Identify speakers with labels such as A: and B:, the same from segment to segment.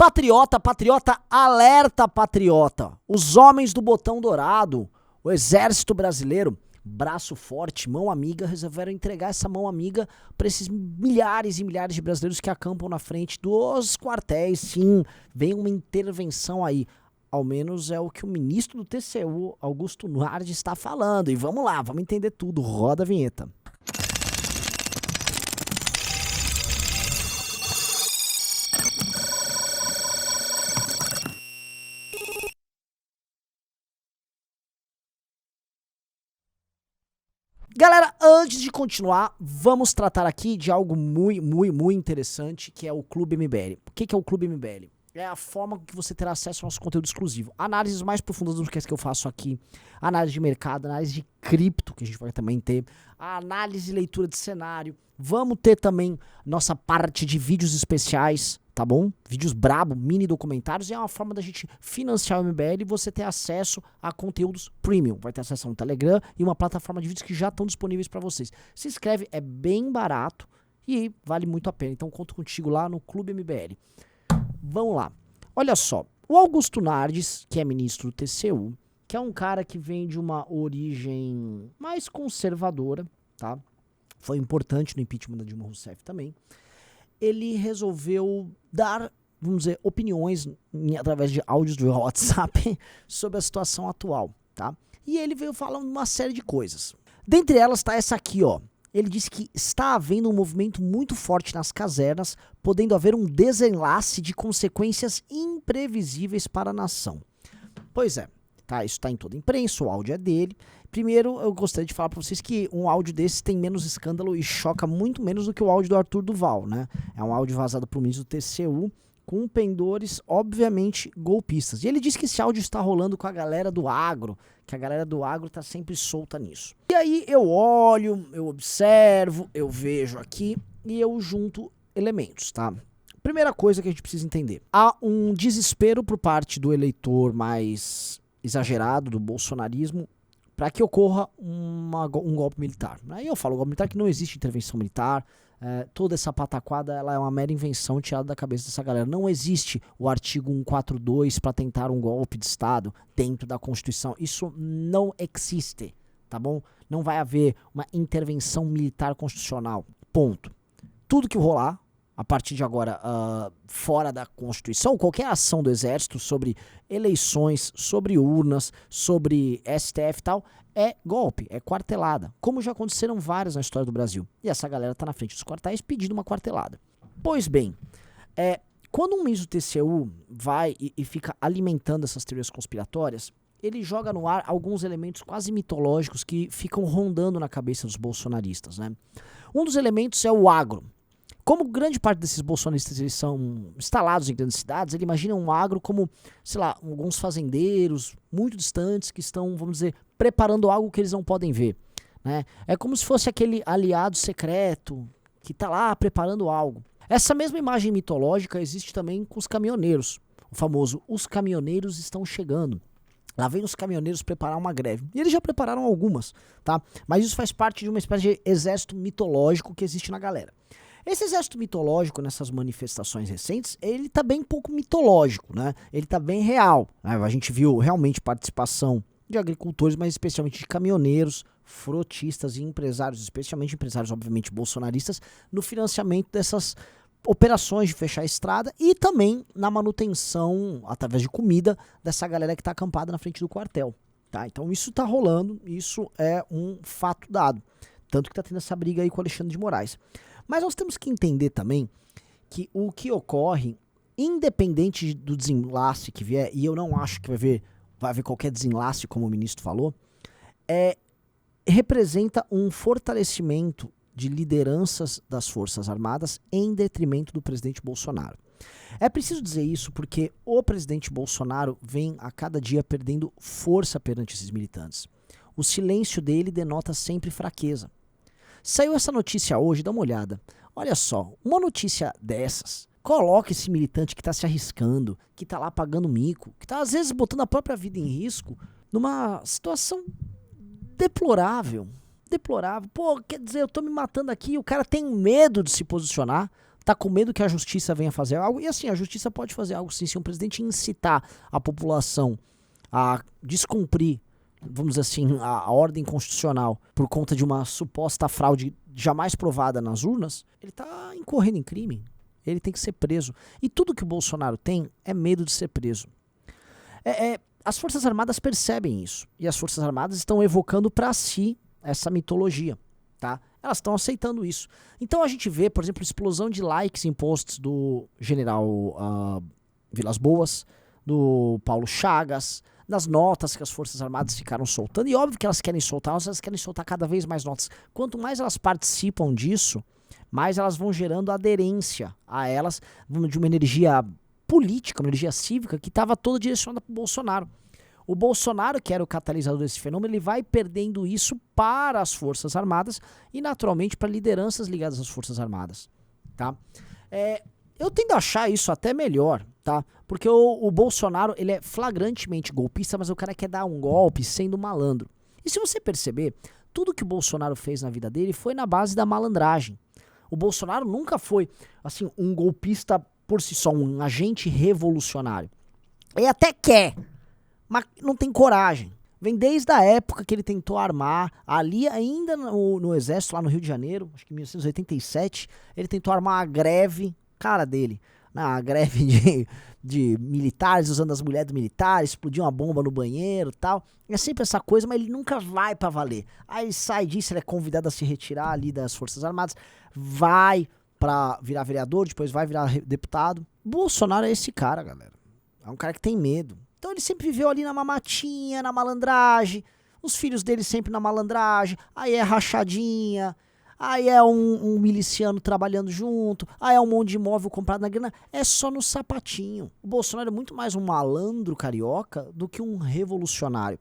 A: Patriota, patriota, alerta, patriota. Os homens do botão dourado, o exército brasileiro, braço forte, mão amiga, resolveram entregar essa mão amiga para esses milhares e milhares de brasileiros que acampam na frente dos quartéis. Sim, vem uma intervenção aí. Ao menos é o que o ministro do TCU, Augusto Nardes, está falando. E vamos lá, vamos entender tudo. Roda a vinheta. Galera, antes de continuar, vamos tratar aqui de algo muito interessante, que é o Clube MBL. O que é o Clube MBL? É a forma que você terá acesso ao nosso conteúdo exclusivo. Análises mais profundas do que as que eu faço aqui. Análise de mercado, análise de cripto, que a gente vai também ter. A análise e leitura de cenário. Vamos ter também nossa parte de vídeos especiais, tá bom? Vídeos brabo, mini documentários. E é uma forma da gente financiar o MBL e você ter acesso a conteúdos premium. Vai ter acesso a um Telegram e uma plataforma de vídeos que já estão disponíveis para vocês. Se inscreve, é bem barato e vale muito a pena. Então conto contigo lá no Clube MBL. Vamos lá. Olha só. O Augusto Nardes, que é ministro do TCU, que é um cara que vem de uma origem mais conservadora, tá? Foi importante no impeachment da Dilma Rousseff também. Ele resolveu dar, vamos dizer, opiniões através de áudios do WhatsApp sobre a situação atual, tá? E ele veio falando uma série de coisas. Dentre elas tá essa aqui, ó. Ele disse que está havendo um movimento muito forte nas casernas, podendo haver um desenlace de consequências imprevisíveis para a nação. Pois é, tá, isso está em toda a imprensa, o áudio é dele. Primeiro, eu gostaria de falar para vocês que um áudio desse tem menos escândalo e choca muito menos do que o áudio do Arthur Duval, né? É um áudio vazado por ministro do TCU, com pendores, obviamente, golpistas. E ele disse que esse áudio está rolando com a galera do agro, que a galera do agro tá sempre solta nisso. E aí eu olho, eu observo, eu vejo aqui e eu junto elementos, tá? Primeira coisa que a gente precisa entender. Há um desespero por parte do eleitor mais exagerado, do bolsonarismo, para que ocorra um golpe militar. Aí eu falo golpe militar que não existe intervenção militar, toda essa pataquada ela é uma mera invenção tirada da cabeça dessa galera. Não existe o artigo 142 para tentar um golpe de Estado dentro da Constituição. Isso não existe, tá bom? Não vai haver uma intervenção militar constitucional. Ponto. Tudo que rolar, a partir de agora, fora da Constituição, qualquer ação do Exército sobre eleições, sobre urnas, sobre STF e tal, é golpe, é quartelada. Como já aconteceram várias na história do Brasil. E essa galera tá na frente dos quartéis pedindo uma quartelada. Pois bem, quando um ministro do TCU vai e fica alimentando essas teorias conspiratórias, ele joga no ar alguns elementos quase mitológicos que ficam rondando na cabeça dos bolsonaristas, né? Um dos elementos é o agro. Como grande parte desses bolsonaristas eles são instalados em grandes cidades, ele imagina um agro como, sei lá, alguns fazendeiros muito distantes que estão, vamos dizer, preparando algo que eles não podem ver, né? É como se fosse aquele aliado secreto que está lá preparando algo. Essa mesma imagem mitológica existe também com os caminhoneiros. O famoso, os caminhoneiros estão chegando. Lá vem os caminhoneiros preparar uma greve. E eles já prepararam algumas, tá? Mas isso faz parte de uma espécie de exército mitológico que existe na galera. Esse exército mitológico nessas manifestações recentes, ele tá bem pouco mitológico, né? Ele tá bem real, né? A gente viu realmente participação de agricultores, mas especialmente de caminhoneiros, frotistas e empresários, especialmente empresários, obviamente, bolsonaristas, no financiamento dessas operações de fechar a estrada e também na manutenção, através de comida, dessa galera que tá acampada na frente do quartel, tá? Então isso tá rolando, isso é um fato dado. Tanto que tá tendo essa briga aí com o Alexandre de Moraes. Mas nós temos que entender também que o que ocorre, independente do desenlace que vier, e eu não acho que vai haver qualquer desenlace, como o ministro falou, representa um fortalecimento de lideranças das Forças Armadas em detrimento do presidente Bolsonaro. É preciso dizer isso porque o presidente Bolsonaro vem a cada dia perdendo força perante esses militantes. O silêncio dele denota sempre fraqueza. Saiu essa notícia hoje, dá uma olhada. Olha só, uma notícia dessas coloca esse militante que tá se arriscando, que tá lá pagando mico, que tá às vezes botando a própria vida em risco, numa situação deplorável. Deplorável. Pô, quer dizer, eu tô me matando aqui, o cara tem medo de se posicionar, tá com medo que a justiça venha fazer algo. E assim, a justiça pode fazer algo sim, se um presidente incitar a população a descumprir, vamos dizer assim, a ordem constitucional por conta de uma suposta fraude jamais provada nas urnas, ele tá incorrendo em crime. Ele tem que ser preso. E tudo que o Bolsonaro tem é medo de ser preso. As Forças Armadas percebem isso. E as Forças Armadas estão evocando para si essa mitologia. Tá? Elas estão aceitando isso. Então a gente vê, por exemplo, explosão de likes em posts do general Vilas Boas, do Paulo Chagas, das notas que as Forças Armadas ficaram soltando. E óbvio que elas querem soltar, mas elas querem soltar cada vez mais notas. Quanto mais elas participam disso, mais elas vão gerando aderência a elas de uma energia política, uma energia cívica que estava toda direcionada para o Bolsonaro. O Bolsonaro, que era o catalisador desse fenômeno, ele vai perdendo isso para as Forças Armadas e, naturalmente, para lideranças ligadas às Forças Armadas. Tá? Eu tendo a achar isso até melhor, tá? Porque o Bolsonaro, ele é flagrantemente golpista, mas o cara quer dar um golpe sendo malandro. E se você perceber, tudo que o Bolsonaro fez na vida dele foi na base da malandragem. O Bolsonaro nunca foi, assim, um golpista por si só, um agente revolucionário. Ele até quer, mas não tem coragem. Vem desde a época que ele tentou armar, ali ainda no Exército, lá no Rio de Janeiro, acho que em 1987, ele tentou armar a greve, cara dele, a greve de militares, usando as mulheres militares, explodiu uma bomba no banheiro e tal. É sempre essa coisa, mas ele nunca vai pra valer. Aí ele sai disso, ele é convidado a se retirar ali das Forças Armadas, vai pra virar vereador, depois vai virar deputado. Bolsonaro é esse cara, galera. É um cara que tem medo. Então ele sempre viveu ali na mamatinha, na malandragem, os filhos dele sempre na malandragem, aí é rachadinha, aí é um miliciano trabalhando junto, aí é um monte de imóvel comprado na grana, é só no sapatinho. O Bolsonaro é muito mais um malandro carioca do que um revolucionário.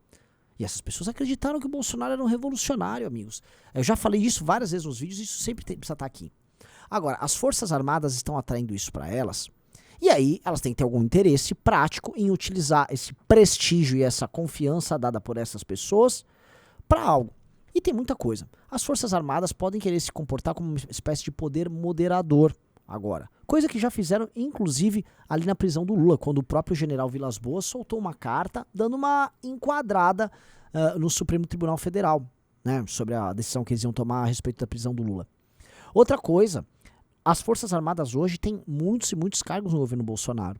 A: E essas pessoas acreditaram que o Bolsonaro era um revolucionário, amigos. Eu já falei isso várias vezes nos vídeos, isso sempre precisa estar aqui. Agora, as Forças Armadas estão atraindo isso para elas, e aí elas têm que ter algum interesse prático em utilizar esse prestígio e essa confiança dada por essas pessoas para algo. E tem muita coisa. As Forças Armadas podem querer se comportar como uma espécie de poder moderador agora. Coisa que já fizeram, inclusive, ali na prisão do Lula, quando o próprio general Vilas Boas soltou uma carta dando uma enquadrada no Supremo Tribunal Federal, né, sobre a decisão que eles iam tomar a respeito da prisão do Lula. Outra coisa, as Forças Armadas hoje têm muitos e muitos cargos no governo Bolsonaro.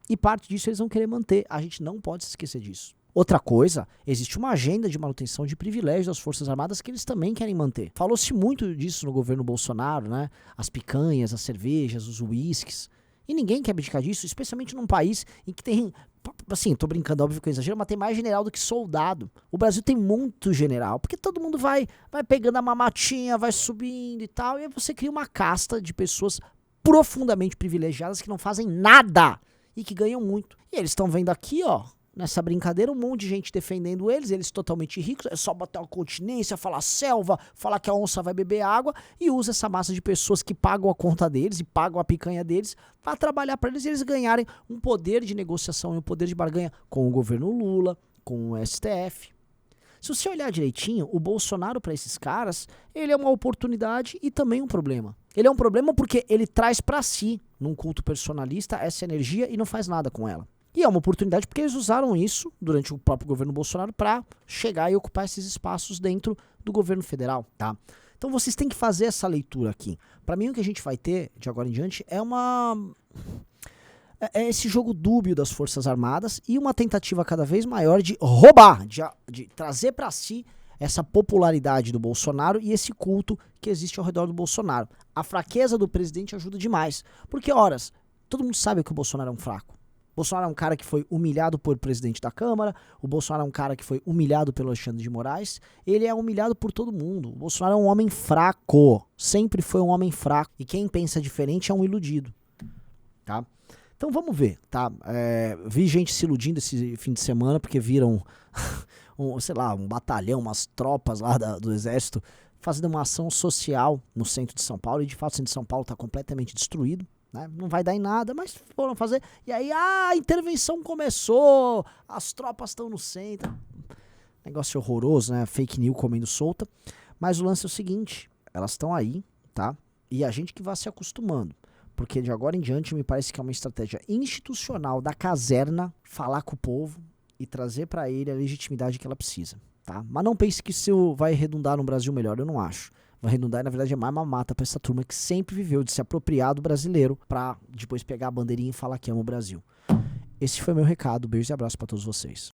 A: E parte disso eles vão querer manter. A gente não pode se esquecer disso. Outra coisa, existe uma agenda de manutenção de privilégios das Forças Armadas que eles também querem manter. Falou-se muito disso no governo Bolsonaro, né? As picanhas, as cervejas, os uísques. E ninguém quer abdicar disso, especialmente num país em que tem, assim, tô brincando, óbvio que eu exagero, mas tem mais general do que soldado. O Brasil tem muito general, porque todo mundo vai pegando a mamatinha, vai subindo e tal, e aí você cria uma casta de pessoas profundamente privilegiadas que não fazem nada e que ganham muito. E eles estão vendo aqui, ó, nessa brincadeira, um monte de gente defendendo eles totalmente ricos, é só botar uma continência, falar selva, falar que a onça vai beber água, e usa essa massa de pessoas que pagam a conta deles e pagam a picanha deles para trabalhar para eles e eles ganharem um poder de negociação e um poder de barganha com o governo Lula, com o STF. Se você olhar direitinho, o Bolsonaro para esses caras, ele é uma oportunidade e também um problema. Ele é um problema porque ele traz para si, num culto personalista, essa energia e não faz nada com ela. E é uma oportunidade porque eles usaram isso durante o próprio governo Bolsonaro para chegar e ocupar esses espaços dentro do governo federal, tá? Então vocês têm que fazer essa leitura aqui. Para mim o que a gente vai ter de agora em diante é esse jogo dúbio das Forças Armadas e uma tentativa cada vez maior de roubar, de trazer para si essa popularidade do Bolsonaro e esse culto que existe ao redor do Bolsonaro. A fraqueza do presidente ajuda demais, porque, horas, todo mundo sabe que o Bolsonaro é um fraco. O Bolsonaro é um cara que foi humilhado por presidente da Câmara, o Bolsonaro é um cara que foi humilhado pelo Alexandre de Moraes, ele é humilhado por todo mundo. O Bolsonaro é um homem fraco, sempre foi um homem fraco, e quem pensa diferente é um iludido, tá? Então vamos ver, tá? Vi gente se iludindo esse fim de semana porque viram, um batalhão, umas tropas lá do exército fazendo uma ação social no centro de São Paulo, e de fato o centro de São Paulo está completamente destruído. Né? Não vai dar em nada, mas foram fazer. E aí, a intervenção começou, as tropas estão no centro. Negócio horroroso, né? Fake news comendo solta. Mas o lance é o seguinte, elas estão aí, tá? E a gente que vai se acostumando. Porque de agora em diante me parece que é uma estratégia institucional da caserna falar com o povo e trazer para ele a legitimidade que ela precisa, tá? Mas não pense que isso vai redundar no Brasil melhor, eu não acho. Vai redundar, na verdade, é mais mamata pra essa turma que sempre viveu de se apropriar do brasileiro pra depois pegar a bandeirinha e falar que ama o Brasil. Esse foi meu recado, beijos e abraço pra todos vocês.